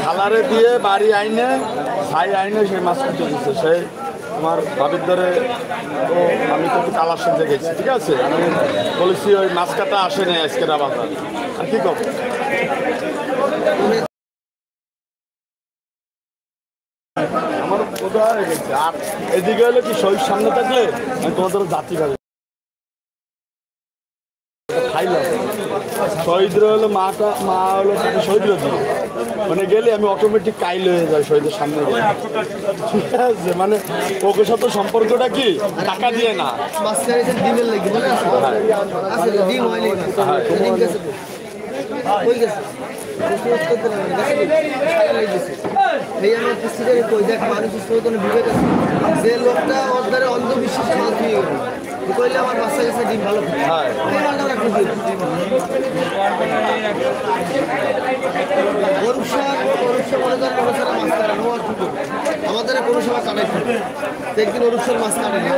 খালারে দিয়ে বাড়ি আইনে ভাই আইনে সেই মাছ কাটতে দিচ্ছে সেই তোমার ভাবির ধরে তো আমি তো একটু কালার সাথে গেছি ঠিক আছে আমি বলেছি ওই মাছ কাটা আসে না আজকে বাজার আর কি কব আমার বোঝা হয়ে গেছে আর এদিকে হলো কি শহীদ সামনে থাকলে আমি তোমাদের জাতি ভাবে খাইলাম শহীদরা হলো মা হলো শহীদরা দিল মানে গেলে আমি অটোমেটিক কাইল হয়ে যাই শহীদের সামনে ঠিক আছে মানে ওকে সাথে সম্পর্কটা কি টাকা দিয়ে না যে লোকটা ওর অন্ধবিশ্বাসে মাছ দিয়ে গেল কইলে আমার বাচ্চা কাছে ডিম ভালো আমাদের কোনো সময় কাটাই একদিন অনুসার মাছ কাটেনি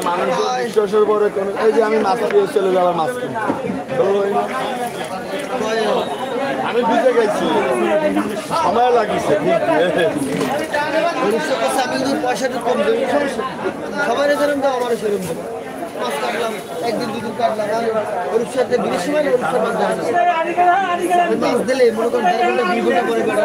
মানুষের বিশ্বাসের পরে এই যে আমি মাছ দিয়ে চলে যাওয়ার মাছ কিনি আমি বুঝে গেছি সময় লাগিয়েছে আমি যদি পয়সাটা কম দেবো সবাই যেরকম দাও আমারও সেরকম দেবো মাছ কাটলাম একদিন দুদিন কাটলাম অনুষ্ঠানটা বিদেশ সময় অনুষ্ঠান মাছ দিলে মনে করেন 1.5 ঘন্টা 2 ঘন্টা পরে বেড়া